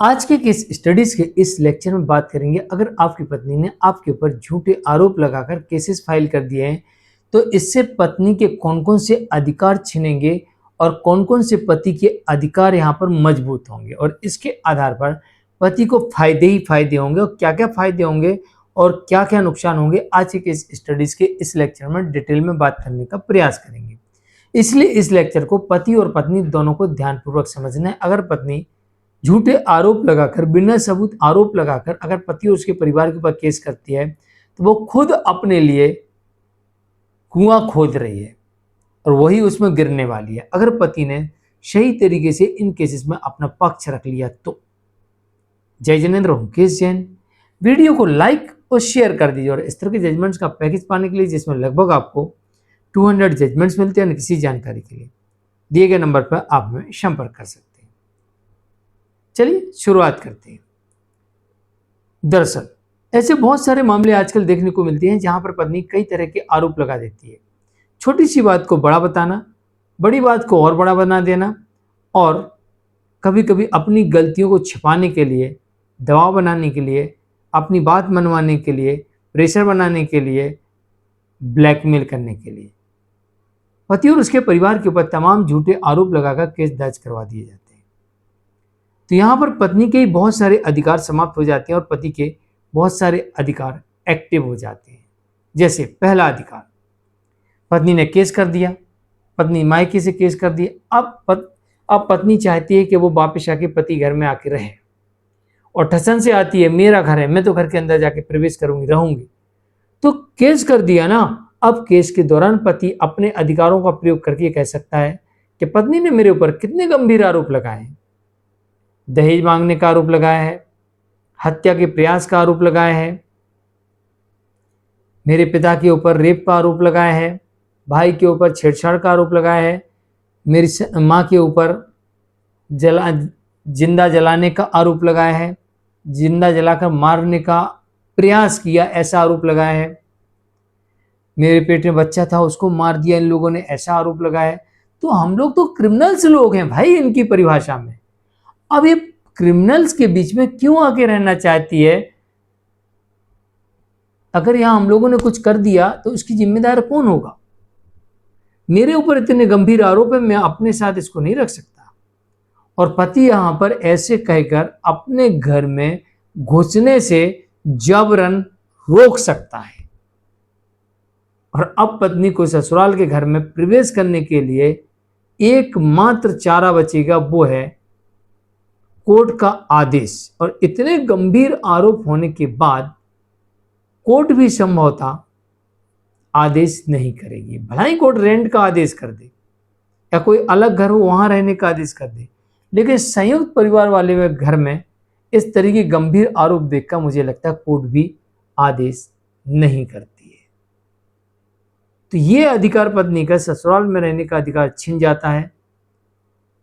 आज के case studies के इस लेक्चर में बात करेंगे, अगर आपकी पत्नी ने आपके ऊपर झूठे आरोप लगाकर केसेस फाइल कर दिए हैं तो इससे पत्नी के कौन कौन से अधिकार छिनेंगे और कौन कौन से पति के अधिकार यहाँ पर मजबूत होंगे, और इसके आधार पर पति को फायदे ही फायदे होंगे और क्या क्या फायदे होंगे और क्या क्या नुकसान होंगे, आज के केस स्टडीज के इस लेक्चर में डिटेल में बात करने का प्रयास करेंगे। इसलिए इस लेक्चर को पति और पत्नी दोनों को ध्यानपूर्वक समझना है। अगर पत्नी झूठे आरोप लगाकर, बिना सबूत आरोप लगाकर अगर पति और उसके परिवार के ऊपर केस करती है तो वो खुद अपने लिए कुआं खोद रही है और वही उसमें गिरने वाली है। अगर पति ने सही तरीके से इन केसेस में अपना पक्ष रख लिया तो। जय जिनेंद्र, मुकेश जैन। वीडियो को लाइक और शेयर कर दीजिए और इस तरह के जजमेंट्स का पैकेज पाने के लिए, जिसमें लगभग आपको 200 जजमेंट्स मिलते हैं, किसी जानकारी के लिए दिए गए नंबर पर आप हमें संपर्क कर सकते हैं। चलिए शुरुआत करते हैं। दरअसल ऐसे बहुत सारे मामले आजकल देखने को मिलते हैं जहां पर पत्नी कई तरह के आरोप लगा देती है। छोटी सी बात को बड़ा बताना, बड़ी बात को और बड़ा बना देना, और कभी कभी अपनी गलतियों को छिपाने के लिए, दबाव बनाने के लिए, अपनी बात मनवाने के लिए, प्रेशर बनाने के लिए, ब्लैकमेल करने के लिए पति और उसके परिवार के ऊपर तमाम झूठे आरोप लगाकर केस दर्ज करवा दिए जाते हैं। तो यहाँ पर पत्नी के बहुत सारे अधिकार समाप्त हो जाते हैं और पति के बहुत सारे अधिकार एक्टिव हो जाते हैं। जैसे पहला अधिकार, पत्नी ने केस कर दिया, पत्नी मायके से केस कर दिया। अब पत्नी चाहती है कि वो वापस आके पति घर में आके रहे, और ठसन से आती है, मेरा घर है, मैं तो घर के अंदर जाके प्रवेश करूंगी, रहूंगी। तो केस कर दिया ना। अब केस के दौरान पति अपने अधिकारों का प्रयोग करके कह सकता है कि पत्नी ने मेरे ऊपर कितने गंभीर आरोप लगाए हैं। दहेज मांगने का आरोप लगाया है, हत्या के प्रयास का आरोप लगाया है, मेरे पिता के ऊपर रेप का आरोप लगाया है, भाई के ऊपर छेड़छाड़ का आरोप लगाया है, मेरी माँ के ऊपर जिंदा जलाने का आरोप लगाया है, जिंदा जलाकर मारने का प्रयास किया ऐसा आरोप लगाया है, मेरे पेट में बच्चा था उसको मार दिया इन लोगों ने, ऐसा आरोप लगाया है। तो हम लोग तो क्रिमिनल्स लोग हैं भाई इनकी परिभाषा में। अब ये क्रिमिनल्स के बीच में क्यों आके रहना चाहती है? अगर यहां हम लोगों ने कुछ कर दिया तो उसकी जिम्मेदार कौन होगा? मेरे ऊपर इतने गंभीर आरोप है, मैं अपने साथ इसको नहीं रख सकता। और पति यहां पर ऐसे कहकर अपने घर में घुसने से जबरन रोक सकता है। और अब पत्नी को ससुराल के घर में प्रवेश करने के लिए एकमात्र चारा बचेगा, वो है कोर्ट का आदेश। और इतने गंभीर आरोप होने के बाद कोर्ट भी संभवतः आदेश नहीं करेगी। भला ही कोर्ट रेंट का आदेश कर दे या कोई अलग घर हो वहां रहने का आदेश कर दे, लेकिन संयुक्त परिवार वाले घर में इस तरह के गंभीर आरोप देखकर मुझे लगता है कोर्ट भी आदेश नहीं करती है। तो ये अधिकार पत्नी का, ससुराल में रहने का अधिकार छिन जाता है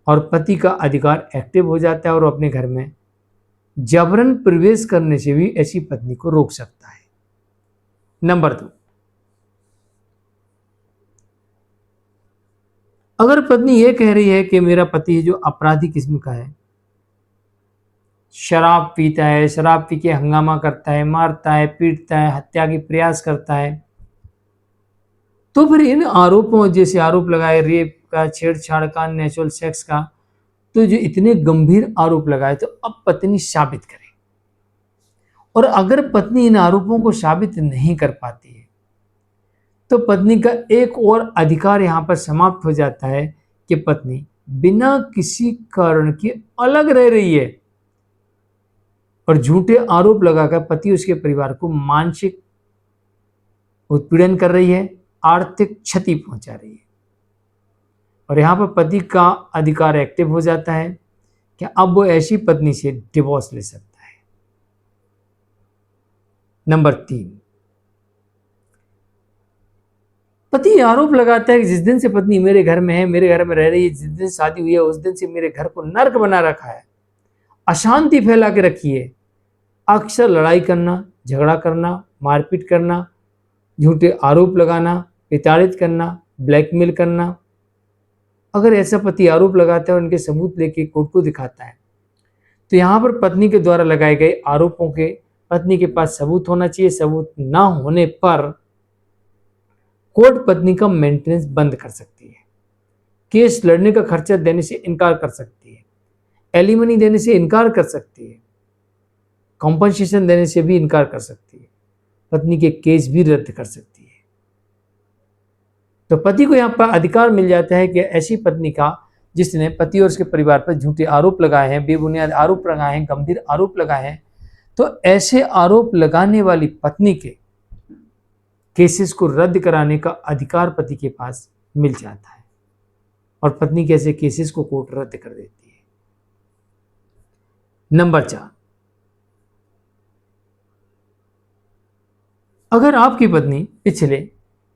और पति का अधिकार एक्टिव हो जाता है और अपने घर में जबरन प्रवेश करने से भी ऐसी पत्नी को रोक सकता है। नंबर 2, अगर पत्नी ये कह रही है कि मेरा पति जो अपराधी किस्म का है, शराब पीता है, शराब पी के हंगामा करता है, मारता है, पीटता है, हत्या की प्रयास करता है, तो फिर इन आरोपों, जैसे आरोप लगाए रेप का, छेड़छाड़ का, नेचुरल सेक्स का, तो जो इतने गंभीर आरोप लगाए, तो अब पत्नी साबित करे। और अगर पत्नी इन आरोपों को साबित नहीं कर पाती है तो पत्नी का एक और अधिकार यहां पर समाप्त हो जाता है कि पत्नी बिना किसी कारण के अलग रह रही है और झूठे आरोप लगाकर पति उसके परिवार को मानसिक उत्पीड़न कर रही है, आर्थिक क्षति पहुंचा रही है। और यहां पर पति का अधिकार एक्टिव हो जाता है कि अब वो ऐसी पत्नी से डिवोर्स ले सकता है। नंबर 3, पति आरोप लगाता है कि जिस दिन से पत्नी मेरे घर में है, मेरे घर में रह रही है, जिस दिन शादी हुई है उस दिन से मेरे घर को नर्क बना रखा है, अशांति फैला के रखी है, अक्सर लड़ाई करना, झगड़ा करना, मारपीट करना, झूठे आरोप लगाना, प्रताड़ित करना, ब्लैकमेल करना। अगर ऐसा पति आरोप लगाता है और उनके सबूत लेके कोर्ट को दिखाता है तो यहाँ पर पत्नी के द्वारा लगाए गए आरोपों के पत्नी के पास सबूत होना चाहिए। सबूत ना होने पर कोर्ट पत्नी का मेंटेनेंस बंद कर सकती है, केस लड़ने का खर्चा देने से इनकार कर सकती है, एलिमनी देने से इनकार कर सकती है, कॉम्पनसेशन देने से भी इनकार कर सकती है, पत्नी के केस भी रद्द कर सकती है। तो पति को यहाँ पर अधिकार मिल जाता है कि ऐसी पत्नी का जिसने पति और उसके परिवार पर झूठे आरोप लगाए हैं, बेबुनियाद आरोप लगाए हैं, गंभीर आरोप लगाए हैं, तो ऐसे आरोप लगाने वाली पत्नी के केसेस को रद्द कराने का अधिकार पति के पास मिल जाता है और पत्नी के ऐसे केसेस को कोर्ट रद्द कर देती है। नंबर 4, अगर आपकी पत्नी पिछले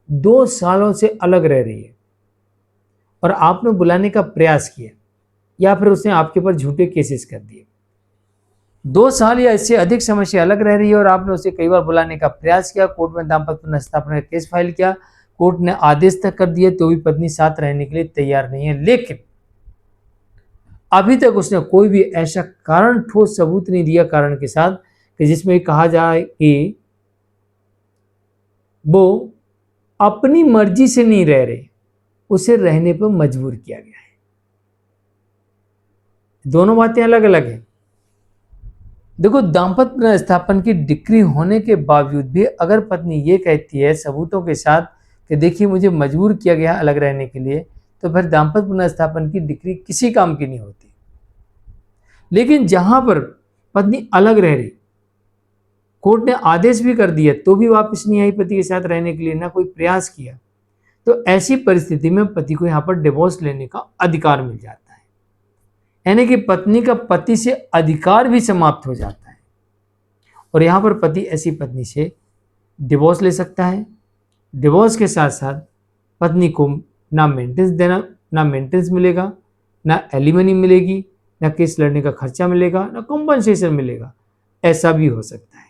2 सालों से अलग रह रही है और आपने बुलाने का प्रयास किया या फिर उसने आपके ऊपर झूठे केसेस कर दिए, 2 साल या इससे अधिक समय से अलग रह रही है और आपने उसे कई बार बुलाने का प्रयास किया, कोर्ट में दाम्पत्य पुनर्स्थापना का केस फाइल किया, कोर्ट ने आदेश तक कर दिया, तो भी पत्नी साथ रहने के लिए तैयार नहीं है, लेकिन अभी तक उसने कोई भी ऐसा कारण, ठोस सबूत नहीं दिया कारण के साथ कि जिसमें कहा जाए कि वो अपनी मर्जी से नहीं रह रहे, उसे रहने पर मजबूर किया गया है। दोनों बातें अलग अलग हैं। देखो, दाम्पत्य पुनर्स्थापन की डिक्री होने के बावजूद भी अगर पत्नी ये कहती है सबूतों के साथ कि देखिए मुझे मजबूर किया गया अलग रहने के लिए, तो फिर दाम्पत्य पुनर्स्थापन की डिक्री किसी काम की नहीं होती। लेकिन जहां पर पत्नी अलग रह रही, कोर्ट ने आदेश भी कर दिया, तो भी वापस नहीं आई पति के साथ रहने के लिए, ना कोई प्रयास किया, तो ऐसी परिस्थिति में पति को यहाँ पर डिवोर्स लेने का अधिकार मिल जाता है। यानी कि पत्नी का पति से अधिकार भी समाप्त हो जाता है और यहाँ पर पति ऐसी पत्नी से डिवोर्स ले सकता है। डिवोर्स के साथ साथ पत्नी को ना मेंटेनेंस मिलेगा, ना एलिमनी मिलेगी, ना केस लड़ने का खर्चा मिलेगा, ना कॉम्पनसेशन मिलेगा, ऐसा भी हो सकता है।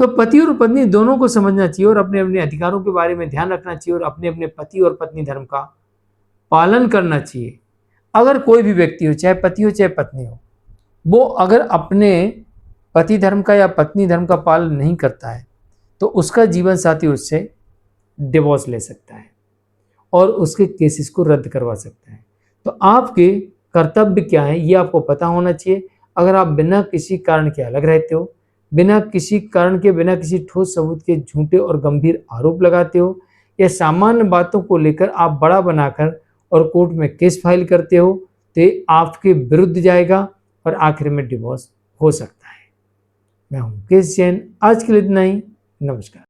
तो पति और पत्नी दोनों को समझना चाहिए और अपने अपने अधिकारों के बारे में ध्यान रखना चाहिए और अपने अपने पति और पत्नी धर्म का पालन करना चाहिए। अगर कोई भी व्यक्ति हो, चाहे पति हो चाहे पत्नी हो, वो अगर अपने पति धर्म का या पत्नी धर्म का पालन नहीं करता है तो उसका जीवन साथी उससे डिवोर्स ले सकता है और उसके केसेस को रद्द करवा सकता है। तो आपके कर्तव्य क्या है ये आपको पता होना चाहिए। अगर आप बिना किसी कारण के अलग रहते हो, बिना किसी कारण के, बिना किसी ठोस सबूत के झूठे और गंभीर आरोप लगाते हो या सामान्य बातों को लेकर आप बड़ा बनाकर और कोर्ट में केस फाइल करते हो, तो ये आपके विरुद्ध जाएगा और आखिर में डिवोर्स हो सकता है। मैं हूं मुकेश जैन, आज के लिए इतना ही। नमस्कार।